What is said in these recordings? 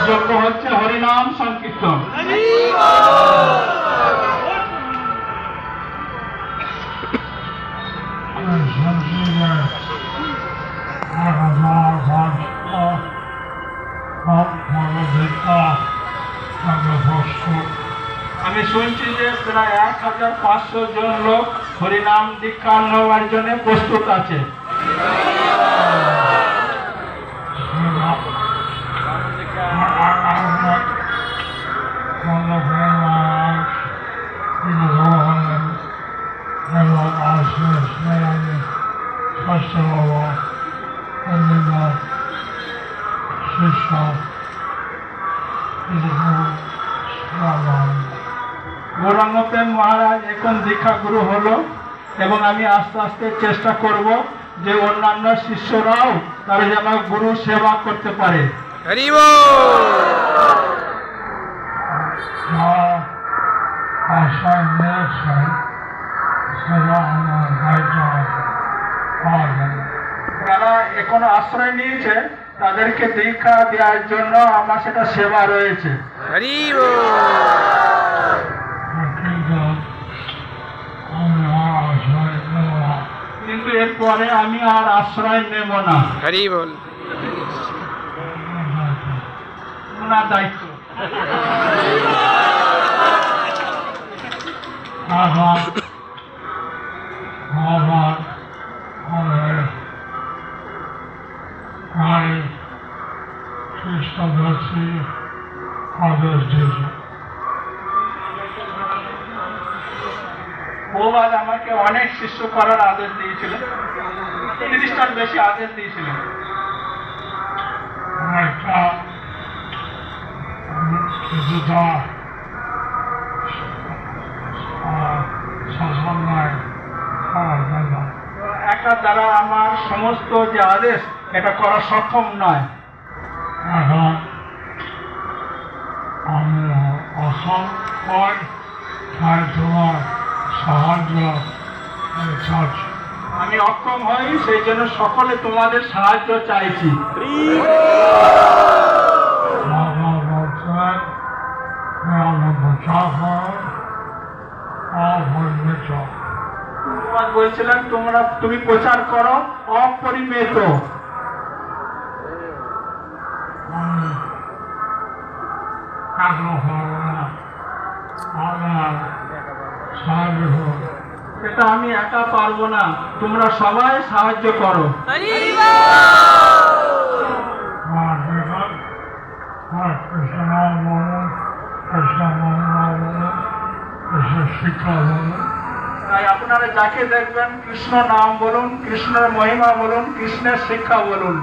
যোগ্য হচ্ছে হরিনাম সংকীর্তন। আমি শুনছি যে প্রায় 1500 জন লোক হরিনাম দীক্ষা নেওয়ার জন্য প্রস্তুত আছে। গৌরাঙ্গ প্রেম মহারাজ এখন দীক্ষা গুরু হলো এবং আমি আস্তে আস্তে চেষ্টা করব যে অন্যান্য শিষ্যরাও তারা যেন গুরু সেবা করতে পারে। যারা এখনো আশ্রয় নিয়েছে তাদেরকে দীক্ষা দেওয়ার জন্য আমার সেটা সেবা রয়েছে। কিন্তু এরপরে আমি আর আশ্রয় নেব না। ওনার দায়িত্ব। বহুবার আমাকে অনেক শিষ্য করার আদেশ দিয়েছিলেন, 30টার বেশি আদেশ দিয়েছিলেন। একটা দ্বারা আমার সমস্ত যে আদেশ এটা করা সক্ষম নয়। আমি অসম তোমার সাহায্য চাচ্ছি। আমি অক্ষম হই, সেই জন্য সকলে তোমাদের সাহায্য চাইছি। বলছিলেন তুমি প্রচার করো অপরিমেত। এটা আমি একা পারবো না, তোমরা সবাই সাহায্য করো। তাই আপনারা যাকে দেখবেন কৃষ্ণ নাম বলুন, কৃষ্ণের মহিমা বলুন, কৃষ্ণের শিক্ষা বলুন।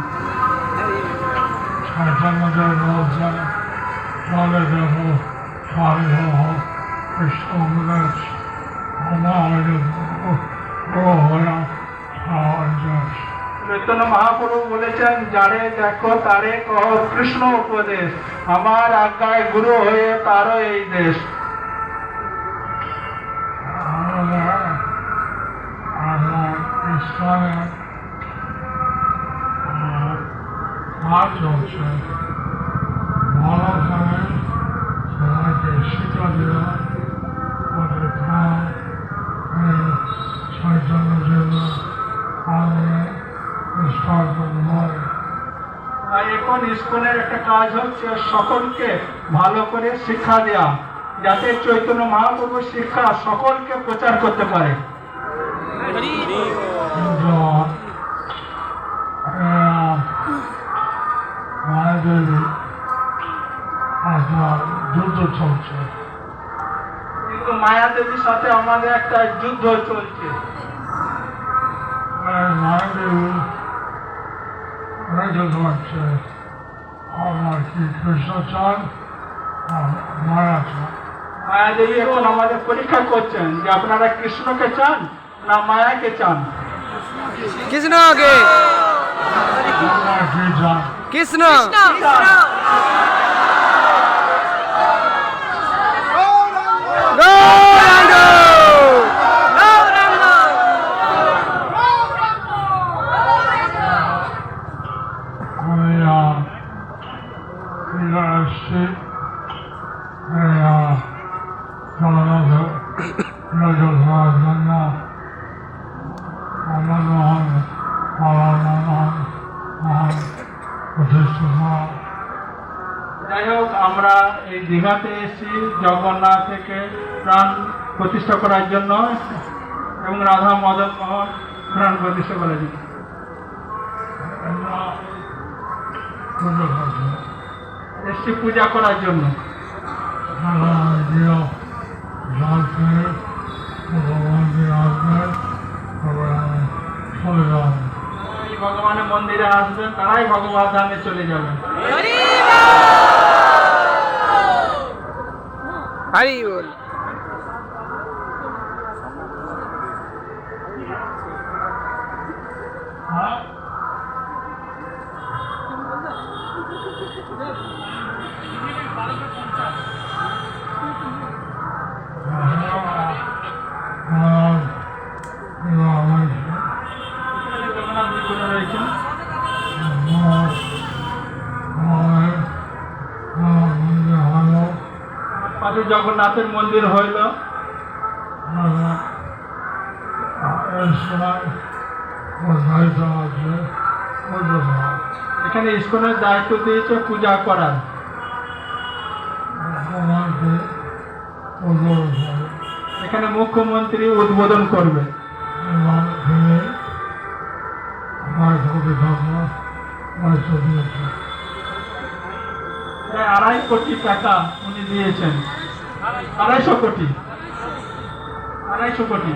চৈতন্য মহাপ্রভু বলেছেন, যারে দেখো তারে কহ কৃষ্ণ উপদেশ, আমার আজ্ঞায় গুরু হয়ে তারও এই দেশ। এখন ইস্কনের একটা কাজ হচ্ছে সকলকে ভালো করে শিক্ষা দেওয়া, যাতে চৈতন্য মহাপ্রভুর শিক্ষা সকলকে প্রচার করতে পারে। যুদ্ধ চলছে, কিন্তু মায়া দেবীর সাথে আমাদের একটা যুদ্ধ চলছে। আমার কি কৃষ্ণ চান মায়া চান? মায়া দেবী এখন আমাদের পরীক্ষা করছেন যে আপনারা কৃষ্ণকে চান না মায়াকে চান। কৃষ্ণকে। কৃষ্ণ। আসছি এই জগন্নাথ নজর হওয়ার জন্য আমার মহান প্রতিষ্ঠা যাই হোক, আমরা এই দীঘাতে এসেছি জগন্নাথ থেকে প্রাণ প্রতিষ্ঠা করার জন্য এবং রাধা মদন মোহন প্রাণ প্রতিষ্ঠা করার জন্য পুজো করছে এসেছি পূজা করার জন্য। জলকে ভগবানকে আসবে তবে আমি চলে যাব এই ভগবানের মন্দিরে আসবেন, তারাই ভগবান ধামে চলে যাবেন। হরি বল। জগন্নাথ বিগ্রহ রয়েছেন। পাশে জগন্নাথের মন্দির হইল। এখানে ইস্কনের দায়িত্ব দিয়েছে পূজা করার। এখানে মুখ্যমন্ত্রী উদ্বোধন করবে। প্রায় 2.5 কোটি টাকা উনি দিয়েছেন। 250 কোটি 250 কোটি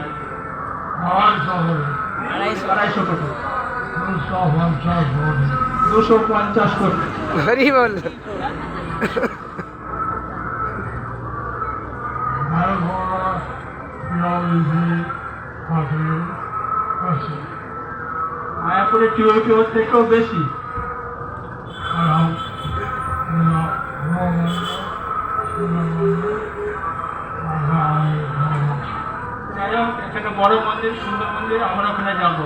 250 কোটি। হরি বল। মায়াপুরের টিওপিও থেকেও বেশি। যাই হোক, এখানে বড় মন্দির, সুন্দর মন্দির, আমরা ওখানে যাবো।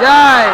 জয়।